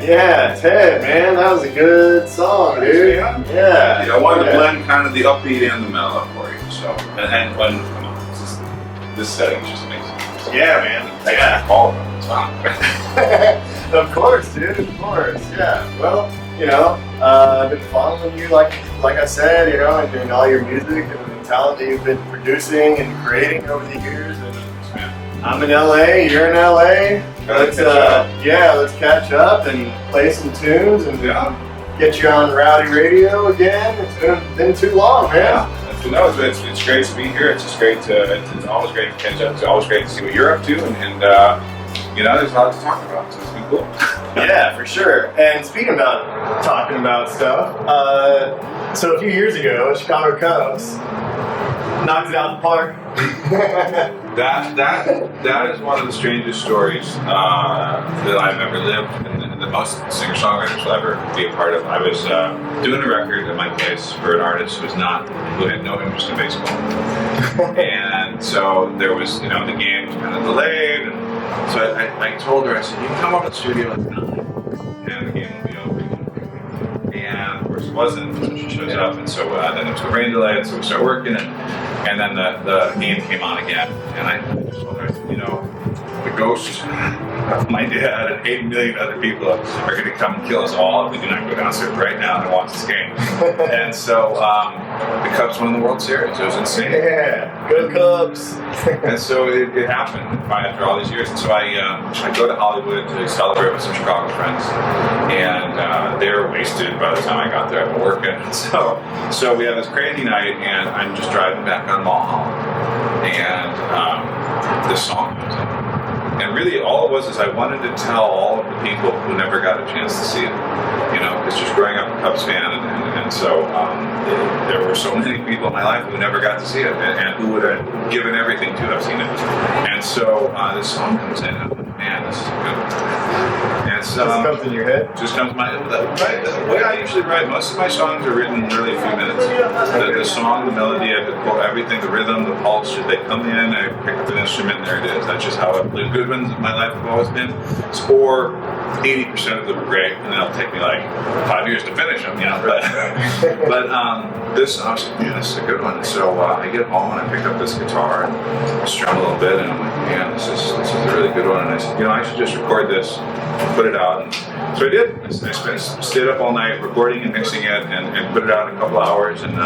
Yeah, Ted, man, that was a good song, dude. Yeah. I wanted to blend kind of the upbeat and the mellow for you. So, and when this setting is just amazing. So, Yeah, man. Yeah. All of them. It's fun. Of course, dude. Of course. Yeah. Well, I've been following you, like I said, and doing all your music and the talent that you've been producing and creating over the years. And I'm in LA. You're in LA. Let's catch up and play some tunes and get you on Rowdy Radio again. It's been too long, man. Yeah. No, it's great to be here. It's just great it's always great to catch up. It's always great to see what you're up to, and there's a lot to talk about. So it's been cool. Yeah, for sure. And speaking about talking about stuff, so a few years ago, Chicago Cubs knocked it out the park. That is one of the strangest stories that I've ever lived, and the most singer-songwriters will ever be a part of. I was doing a record at my place for an artist who had no interest in baseball, and so there was, the game was kind of delayed, and so I told her, I said, you can come over to the studio at 9, and the game will be over. And of course it wasn't, so she shows up, and so then it was a rain delay, and so we start working, and then the game came on again, and I just told her, the ghost of my dad and 8 million other people are going to come and kill us all if we do not go downstairs right now and watch this game. And so the Cubs won the World Series. It was insane. Yeah, go Cubs. And so it happened after all these years. And so I go to Hollywood to celebrate with some Chicago friends, and they were wasted by the time I got there. I've been working. So we have this crazy night, and I'm just driving back on Mulholland, and this song comes in. And really all it was is I wanted to tell all of the people who never got a chance to see it. Because just growing up a Cubs fan, and so there were so many people in my life who never got to see it, and who would have given everything to have seen it. And so this song comes in, and I'm like, man, this is a good one. And so, just comes in your head? Just comes in my head. The way I usually write, most of my songs are written in really a few minutes. The song, the melody, everything, the rhythm, the pulse, they come in, I pick up an instrument, and there it is. That's just how the good ones in my life have always been. Or 80% of them are great, and then it'll take me like 5 years to finish them, But this, I was like, man, this is a good one. So I get home and I pick up this guitar and strum a little bit, and I'm like, man, this is a really good one. And I said, I should just record this, put it out. And so I did. I stayed up all night recording and mixing it, and put it out in a couple hours. And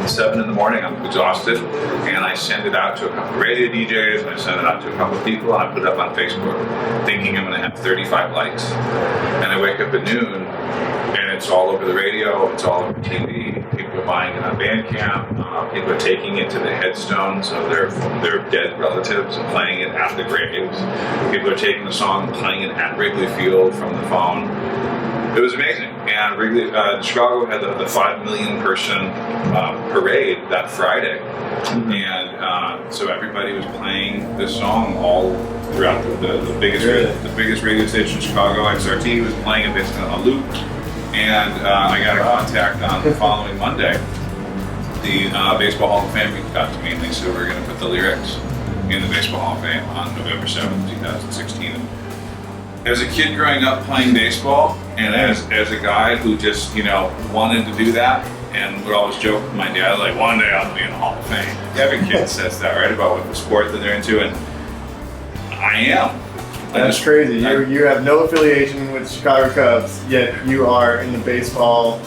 7 in the morning, I'm exhausted, and I send it out to a couple of radio DJs, and I send it out to a couple of people, and I put it up on Facebook, thinking I'm going to have 35 likes. And I wake up at noon, and it's all over the radio, it's all over TV. People are buying it on Bandcamp. People are taking it to the headstones of their dead relatives and playing it at the graves. People are taking the song and playing it at Wrigley Field from the phone. It was amazing. And Chicago had the 5 million person parade that Friday. And so everybody was playing this song all throughout the biggest radio station in Chicago. XRT was playing it basically on a loop. And I got a contact on the following Monday. The Baseball Hall of Fame reached out to me, and they said we're going to put the lyrics in the Baseball Hall of Fame on November 7th, 2016. And as a kid growing up playing baseball, and as a guy who just, wanted to do that, and would always joke with my dad, like, one day I'll be in the Hall of Fame. Every kid says that, right, about what the sport that they're into, and I am. That's crazy. You have no affiliation with the Chicago Cubs, yet you are in the Baseball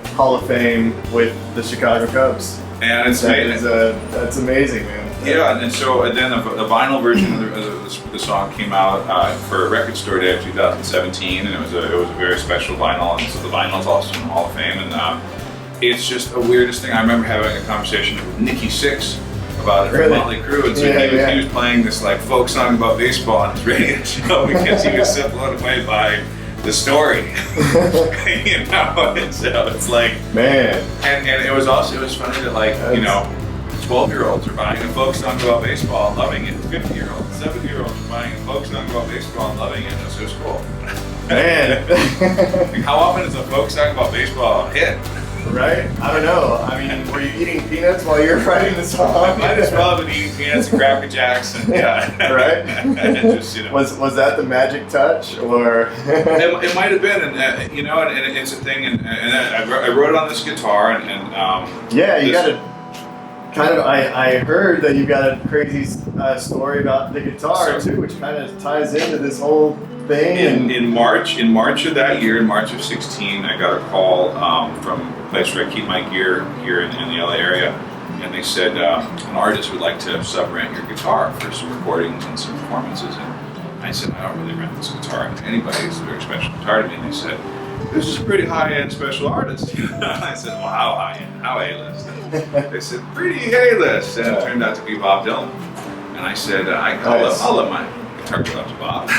Hall of Fame with the Chicago Cubs. And it's that's amazing, man. Yeah, and so then the vinyl version of the song came out for Record Store Day of 2017, and it was a very special vinyl, and so the vinyl's also in the Hall of Fame, and it's just the weirdest thing. I remember having a conversation with Nikki Sixx about it from Motley Crue, and so he was playing this like folk song about baseball on his radio show because he was so blown away by the story, and so it's like, man. And it was funny that 12-year-olds are buying a folk song about baseball and loving it. 50-year-olds, 70-year-olds are buying a folk song about baseball and loving it. And so it's cool. Man. How often is a folk song about baseball a hit? Right? I don't know. I mean, were you eating peanuts while you were writing the song? I might as well have been eating peanuts and Cracker Jacks and Right? and just, you know. Was that the magic touch, or? It might have been, and you know, and it's a thing, and I wrote it on this guitar, and yeah, you got a kind of. I heard that you got a crazy story about the guitar too, which kind of ties into this whole thing. In March of that year, in March of 16, I got a call from a place where I keep my gear here in the LA area, and they said an artist would like to sub-rent your guitar for some recordings and some performances. And I said, I don't really rent this guitar to anybody. It's a very special guitar to me. And they said, this is a pretty high-end special artist. And I said, well, how high-end? How A-list? And they said, pretty A-list. And it turned out to be Bob Dylan. And I said, I'll let my guitar go out to Bob.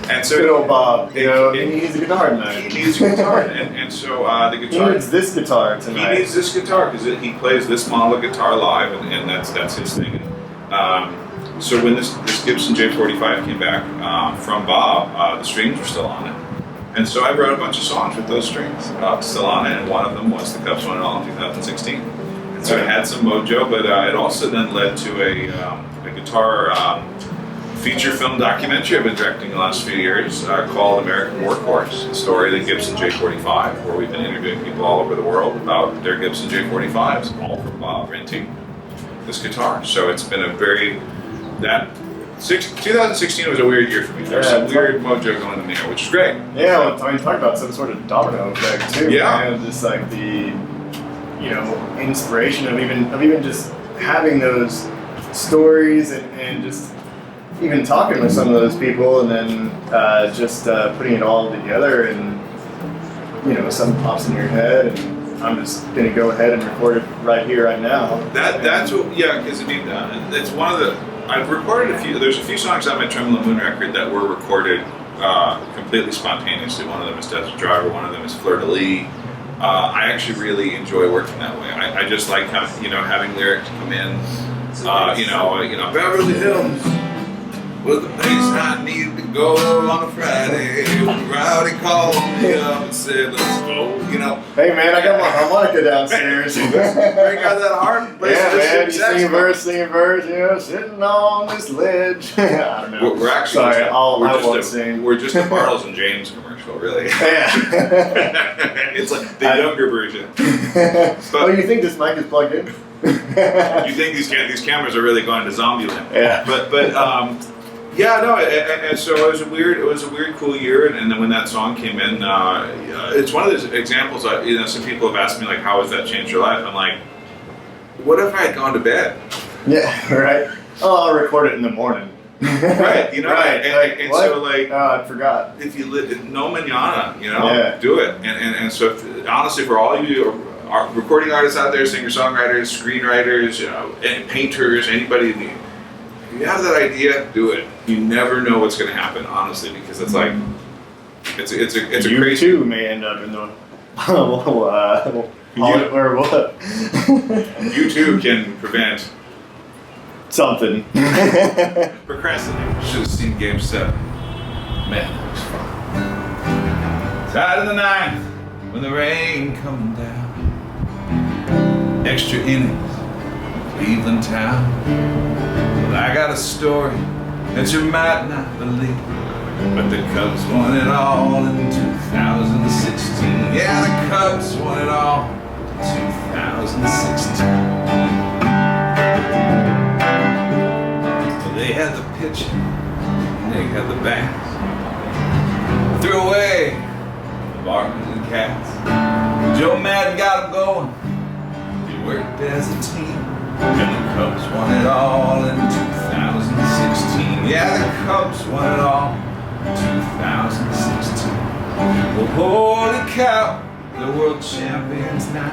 And so, good old Bob, you know, he needs a guitar tonight. He needs a guitar, and so the guitar. He needs this guitar tonight. He needs this guitar because he plays this model of guitar live, and that's his thing. So when this Gibson J45 came back from Bob, the strings were still on it, and so I wrote a bunch of songs with those strings still on it, and one of them was "The Cubs Won It All" in 2016. And so it had some mojo, but it also then led to a guitar. Feature film documentary I've been directing the last few years called American Workhorse, the story of the Gibson J45, where we've been interviewing people all over the world about their Gibson J45s, all from Bob renting this guitar. So it's been a 2016 was a weird year for me. There's some weird mojo going in the air, which is great. Yeah, well, I mean, talk about some sort of domino effect too. Yeah. Man. Just like the, inspiration of even just having those stories and just even talking with some of those people, and then just putting it all together, and something pops in your head, and I'm just gonna go ahead and record it right here, right now. That's what, because I mean, it's one of the. I've recorded a few. There's a few songs on my Trembling Moon record that were recorded completely spontaneously. One of them is Desert Driver. One of them is Fleur de Lis. I actually really enjoy working that way. I just like having lyrics come in. Beverly Hills was the place I needed to go on a Friday. When Rowdy called me up and said, let's go, Hey man, I got my harmonica downstairs. Break out that harp. Yeah man, you sing a verse, sitting on this ledge. I don't know. We're actually we're just a Bartles and James commercial, really. Yeah. It's like the younger version. But, you think this mic is plugged in? You think these cameras are really going to zombie land? Yeah. And so it was a weird, cool year, and then when that song came in, it's one of those examples. Some people have asked me like, "How has that changed your life?" I'm like, "What if I had gone to bed?" Yeah, right. Oh, I'll record it in the morning. Right, right. And so like, I forgot. If you live no mañana, do it. And so honestly, for all you recording artists out there, singer-songwriters, screenwriters, and painters, anybody. If you have that idea, do it. You never know what's going to happen, honestly, because it's like it's a you crazy. You too may end up in the or what? You too can prevent something. Procrastinating. Should have seen Game 7. Man, that was fun. Tied in the ninth when the rain coming down. Extra innings, Cleveland town. I got a story that you might not believe, but the Cubs won it all in 2016. Yeah, the Cubs won it all in 2016. Well, they had the pitcher, and they had the bats. Threw away the Bartons and Cats. Joe Madden got them going. They worked as a team. And the Cubs won it all in 2016. Yeah, the Cubs won it all in 2016. Well, holy cow, the world champions now.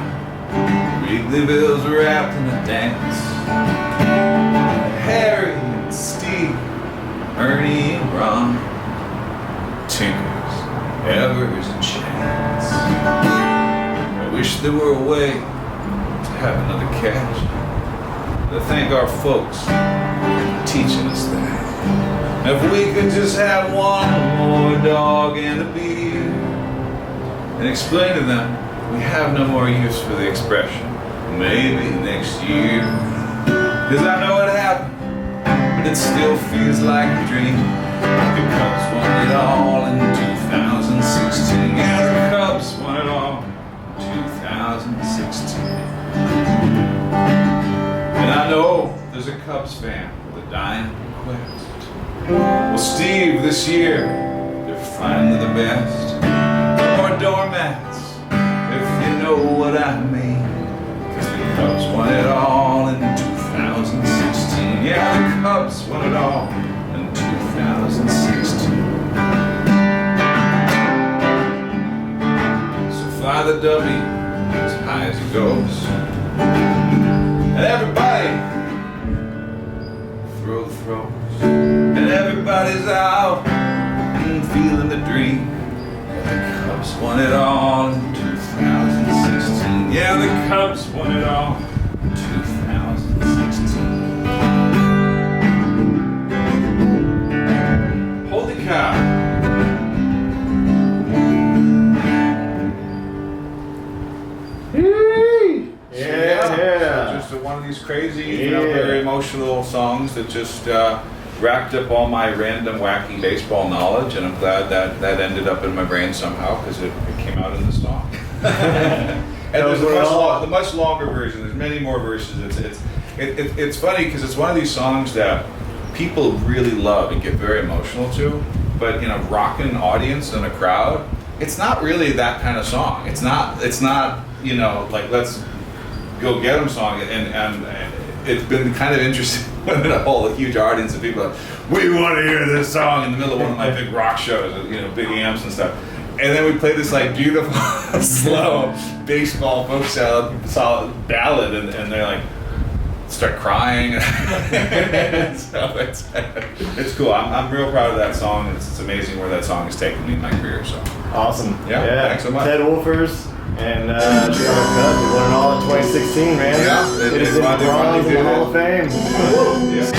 Wrigleyville's wrapped in a dance. Harry and Steve, Ernie and Ron, Tinkers, Evers and Chance. I wish there were a way to have another catch. To thank our folks for teaching us that. If we could just have one more dog and a beer and explain to them we have no more use for the expression, maybe next year. Cause I know it happened, but it still feels like a dream. The Cubs won it all in 2016. Yeah, the Cubs won it all in 2016. And I know there's a Cubs fan with a dying request. Well, Steve, this year, they're finally the best. No more doormats, if you know what I mean. Cause the Cubs won it all in 2016. Yeah, the Cubs won it all in 2016. So fly the W as high as it goes. And everybody throw the throws. And everybody's out and feeling the dream. The Cubs won it all in 2016. Yeah, the Cubs won it all in 2016. Holy cow. Yeah. Just one of these crazy, very emotional songs that just racked up all my random wacky baseball knowledge, and I'm glad that ended up in my brain somehow because it came out in the song. And there's a much longer version. There's many more verses. It's funny because it's one of these songs that people really love and get very emotional to, but in a rockin' audience and a crowd, it's not really that kind of song. It's not like let's go get 'em song, and it's been kind of interesting when a whole huge audience of people are like, we want to hear this song in the middle of one of my big rock shows, big amps and stuff. And then we play this like beautiful, slow baseball folk solid ballad, and they're like, start crying. So it's cool. I'm real proud of that song. It's amazing where that song has taken me in my career. So awesome. Yeah. Thanks so much. Ted Wulfers and Cubs. We won it all in 2016, man. Yeah. It is in bronze in the Hall of Fame. Yeah.